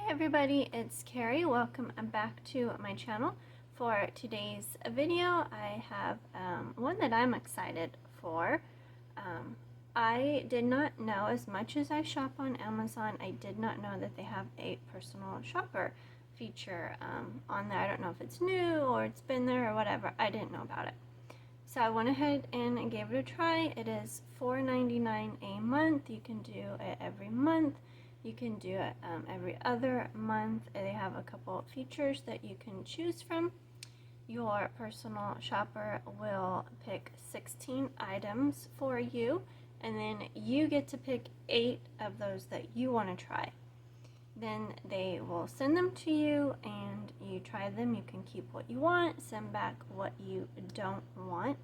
Hi everybody, it's Carrie. Welcome back to my channel. For today's video, I have one that I'm excited for. I did not know, as much as I shop on Amazon, I did not know that they have a personal shopper feature on there. I don't know if it's new or it's been there or whatever. I didn't know about it. So I went ahead and gave it a try. It is $4.99 a month. You can do it every month. You can do it every other month. They have a couple of features that you can choose from. Your personal shopper will pick 16 items for you, and then you get to pick 8 of those that you want to try. Then they will send them to you and you try them. You can keep what you want, send back what you don't want.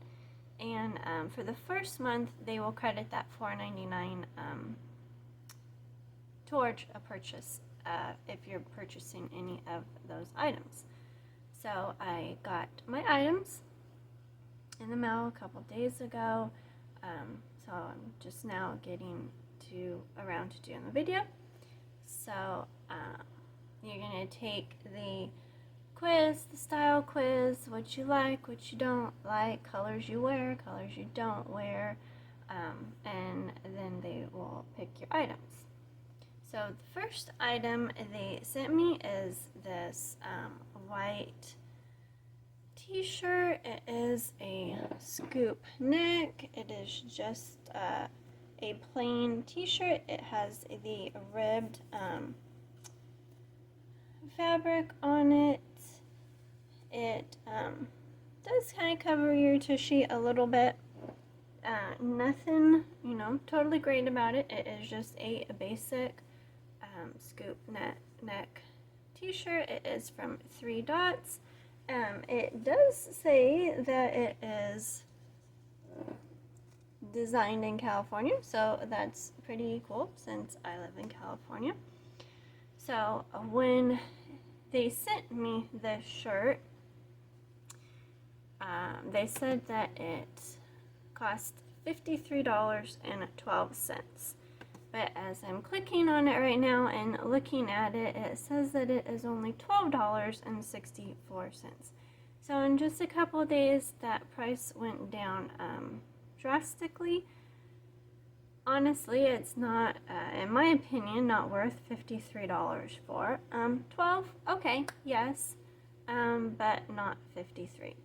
And for the first month, they will credit that $4.99 towards a purchase if you're purchasing any of those items. So I got my items in the mail a couple days ago, so I'm just now getting around to doing the video. So you're going to take the quiz, the style quiz, what you like, what you don't like, colors you wear, colors you don't wear, and then they will pick your items. So the first item they sent me is this white t-shirt. It is a scoop neck. It is just a plain t-shirt. It has the ribbed fabric on it. It does kind of cover your tushy a little bit. Nothing, totally great about it. It is just a basic scoop neck t-shirt. It is from 3 Dots. It does say that it is designed in California, so that's pretty cool since I live in California. So when they sent me this shirt, they said that it cost $53.12. But as I'm clicking on it right now and looking at it, it says that it is only $12.64. So in just a couple of days, that price went down drastically. Honestly, it's not, in my opinion, not worth $53 for. 12, okay, yes, but not 53.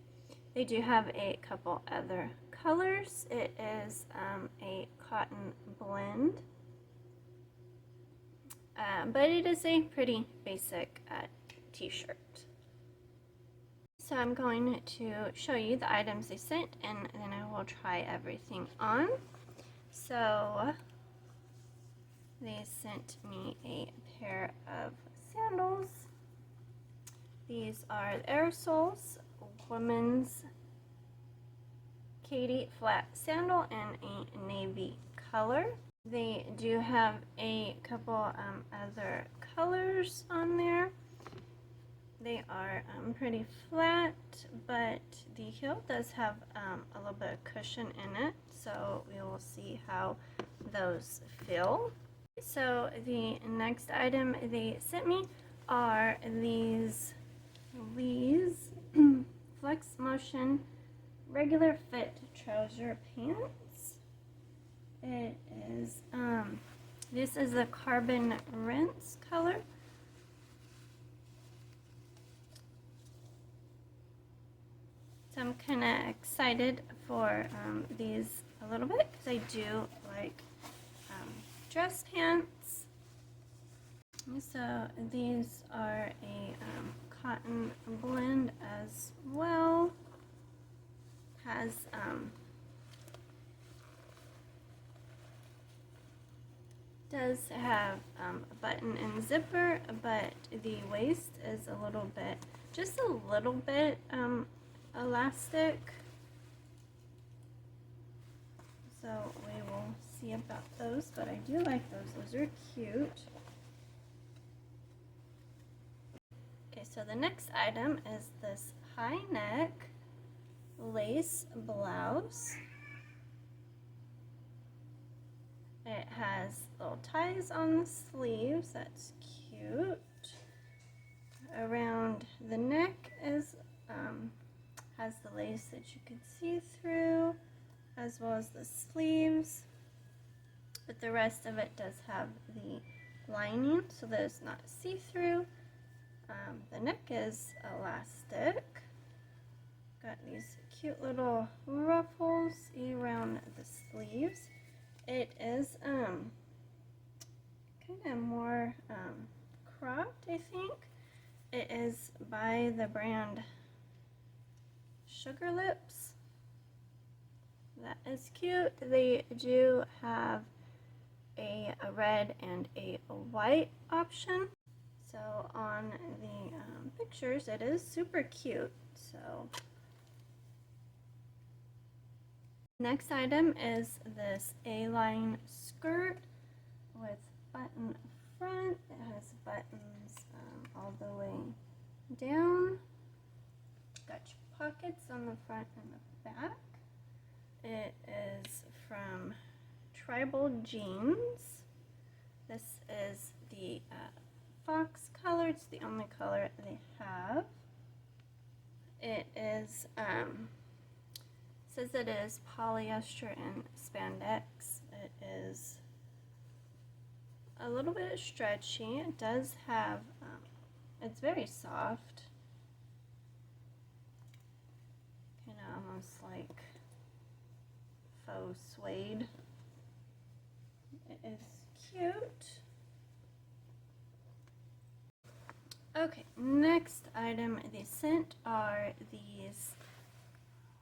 They do have a couple other colors. It is a cotton blend. But it is a pretty basic t-shirt. So I'm going to show you the items they sent, and then I will try everything on. So they sent me a pair of sandals. These are the Aerosoles women's Katie flat sandal in a navy color. They do have a couple other colors on there. They are pretty flat, but the heel does have a little bit of cushion in it, so we will see how those feel. So the next item they sent me are these Flex Motion regular fit trouser pants. It is, this is the carbon rinse color. So I'm kind of excited for these a little bit because I do like dress pants. So these are a cotton blend as well. Has does have a button and zipper, but the waist is a little bit, just a little bit elastic. So we will see about those, but I do like those. Those are cute. Okay, so the next item is this high neck lace blouse. It has little ties on the sleeves. That's cute. that you can see through, as well as the sleeves. But the rest of it does have the lining, so that it's not see-through. The neck is elastic. Got these cute little ruffles around the sleeves. It is kind of more cropped, I think. It is by the brand Sugar Lips. That is cute. They do have a red and a white option. So on the pictures, it is super cute. So next item is this A-line skirt with button front. It has buttons all the way down. Got your pockets on the front and the back. It is from Tribal Jeans. This is the fox color. It's the only color they have. It is says it is polyester and spandex. It is a little bit stretchy. It does have it's very soft, kind of almost like faux suede. It is cute. Okay, next item they sent are these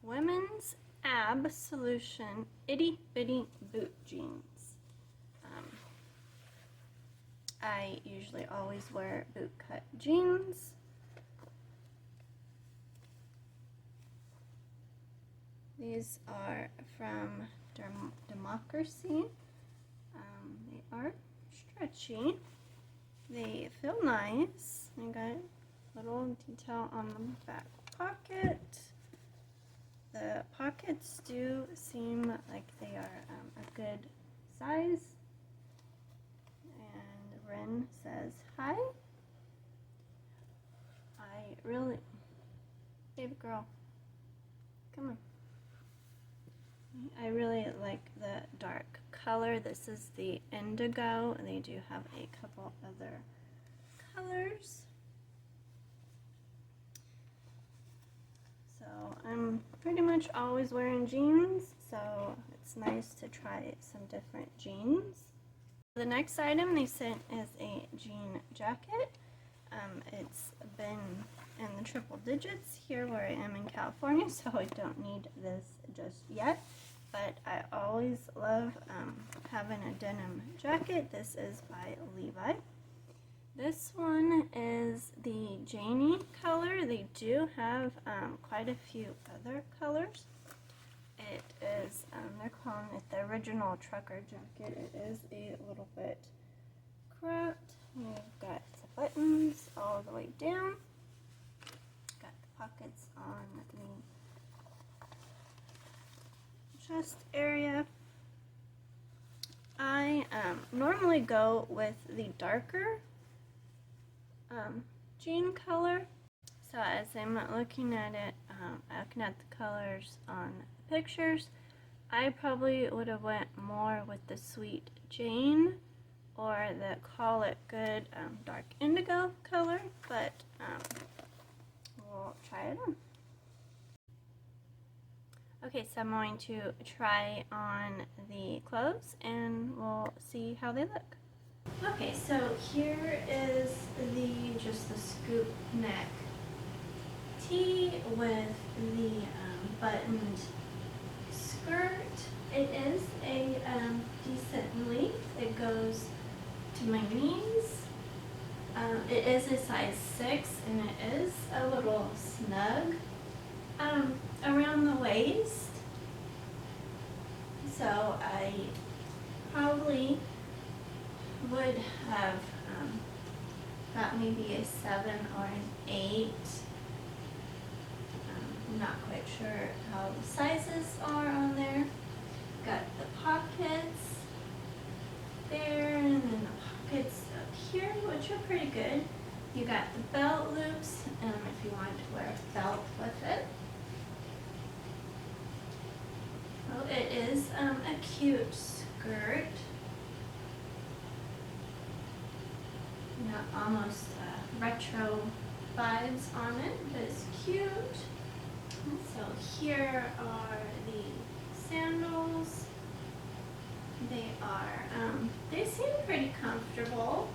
women's Absolution itty bitty boot jeans. I usually always wear boot cut jeans. These are from Democracy. They are stretchy. They feel nice. I got a little detail on the back pocket. The pockets do seem like they are a good size. And Ren says hi. I really, baby girl, come on. I really like the dark color. This is the indigo, and they do have a couple other colors. So I'm pretty much always wearing jeans, so it's nice to try some different jeans. The next item they sent is a jean jacket. It's been in the triple digits here where I am in California, so I don't need this just yet. But I always love having a denim jacket. This is by Levi. This one is the Janie color. They do have quite a few other colors. It is, they're calling it the original trucker jacket. It is a little bit cropped. You've got the buttons all the way down. Got the pockets on the chest area. I normally go with the darker jean color. So as I'm looking at it, looking at the colors on the pictures, I probably would have went more with the Sweet Jane or the Call It Good dark indigo color, but we'll try it on. Okay, so I'm going to try on the clothes and we'll see how they look. Okay, so here is just the scoop neck tee with the buttoned skirt. It is a decent length. It goes to my knees. It is a size 6 and it is a little snug around the waist. So I probably would have got maybe a 7 or an 8. I'm not quite sure how the sizes are on there. Got the pockets there and then the pockets up here, which are pretty good. You got the belt loops if you want to wear a belt with it. it is a cute skirt. Got almost retro vibes on it, but it's cute. So here are the sandals. They seem pretty comfortable.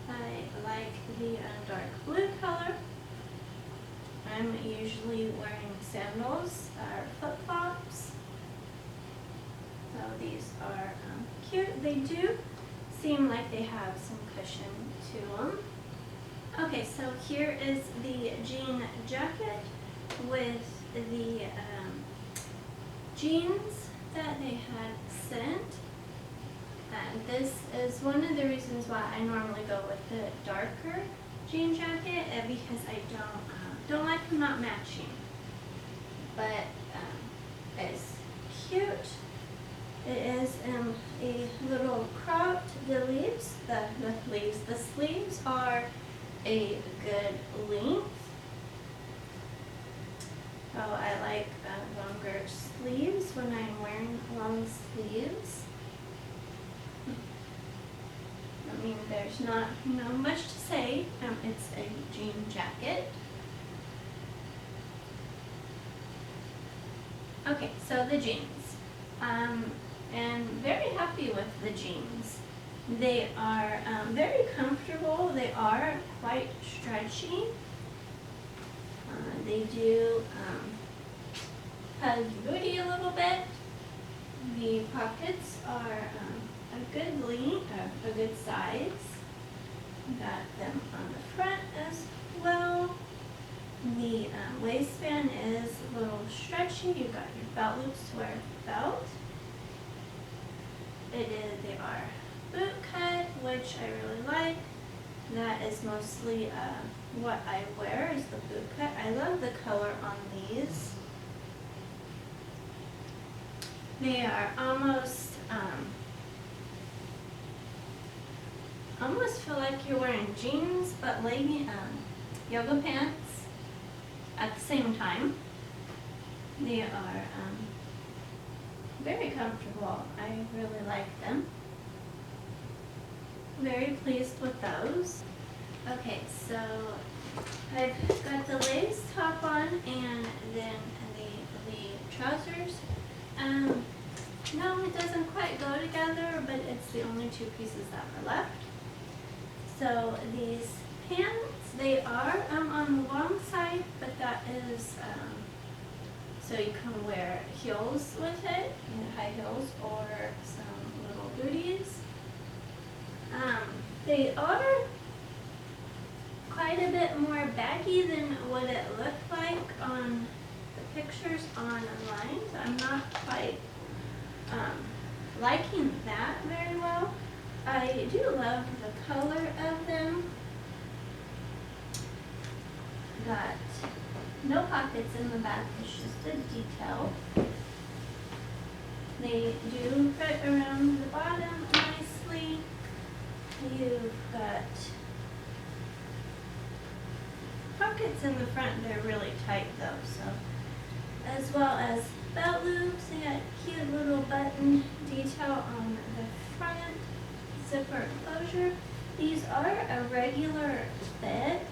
I like the dark blue color. I'm usually wearing sandals or flip-flops. So these are cute. They do seem like they have some cushion to them. Okay, so here is the jean jacket with the jeans that they had sent. And this is one of the reasons why I normally go with the darker jean jacket, because I don't like them not matching. But it's cute. It is a little cropped. The sleeves are a good length. So I like longer sleeves when I'm wearing long sleeves. I mean, there's not much to say. It's a jean jacket. Okay, so the jeans. And very happy with the jeans. They are very comfortable. They are quite stretchy. They do hug your booty a little bit. The pockets are a good length, a good size. Got them on the front as well. The waistband is a little stretchy. You've got your belt loops to wear a belt. They are boot cut, which I really like. That is mostly what I wear, is the boot cut. I love the color on these. They are almost feel like you're wearing jeans, but yoga pants at the same time. They are very comfortable. I really like them. Very pleased with those. Okay, so I've got the lace top on and then the trousers. No, it doesn't quite go together, but it's the only two pieces that are left. So these pants, they are on the long side, but that is so you can wear heels with it, high heels or some little booties. They are quite a bit more baggy than what it looked like on the pictures online. So I'm not quite liking that very well. I do love the color of them. Got no pockets in the back, it's just a detail. They do fit around the bottom nicely. You've got pockets in the front, they're really tight though, so. As well as belt loops, they got cute little button detail on the front, zipper closure. These are a regular fit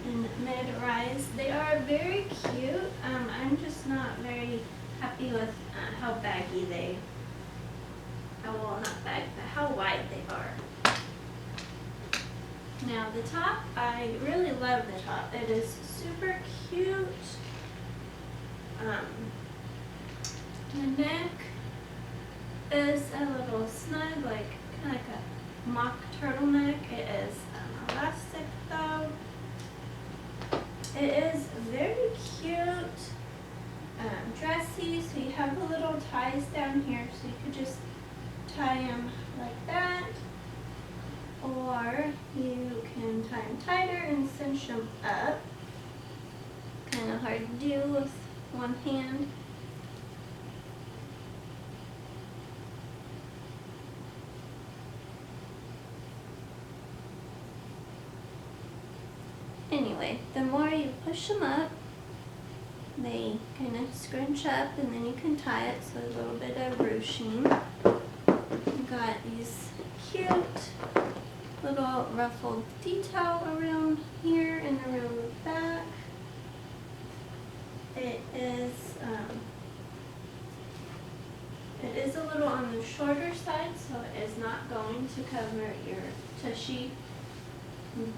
in mid-rise. They are very cute. I'm just not very happy with how baggy well, not baggy, but how wide they are. Now the top, I really love the top. It is super cute. The neck is a little snug, like kind of like a mock turtleneck. It is elastic though. It is very cute, dressy, so you have the little ties down here, so you could just tie them like that, or you can tie them tighter and cinch them up. Kind of hard to do with one hand. Anyway, the more you push them up, they kind of scrunch up, and then you can tie it, so a little bit of ruching. Got these cute little ruffled detail around here and around the back. It is a little on the shorter side, so it is not going to cover your tushy,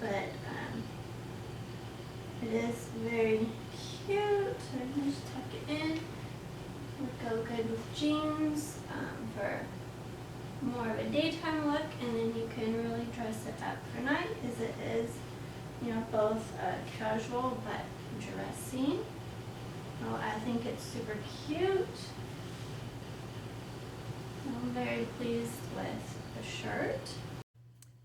but it is very cute. So I can just tuck it in. Would go good with jeans for more of a daytime look, and then you can really dress it up for night, as it is, you know, both casual but dressy. Oh, I think it's super cute. I'm very pleased with the shirt.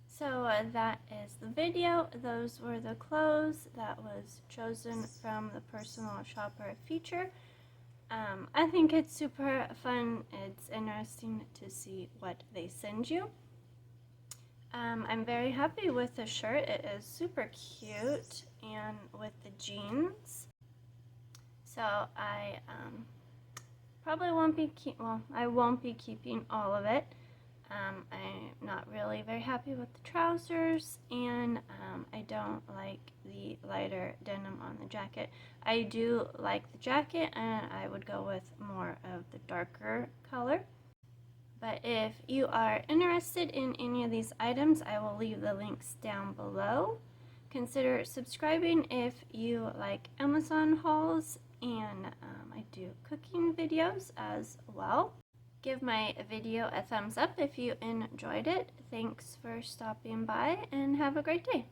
So that is the video. Those were the clothes that was chosen from the personal shopper feature. I think it's super fun. It's interesting to see what they send you. I'm very happy with the shirt. It is super cute, and with the jeans. So I probably won't be I won't be keeping all of it. I'm not really very happy with the trousers, and I don't like the lighter denim on the jacket. I do like the jacket, and I would go with more of the darker color. But if you are interested in any of these items, I will leave the links down below. Consider subscribing if you like Amazon hauls, and I do cooking videos as well. Give my video a thumbs up if you enjoyed it. Thanks for stopping by, and have a great day.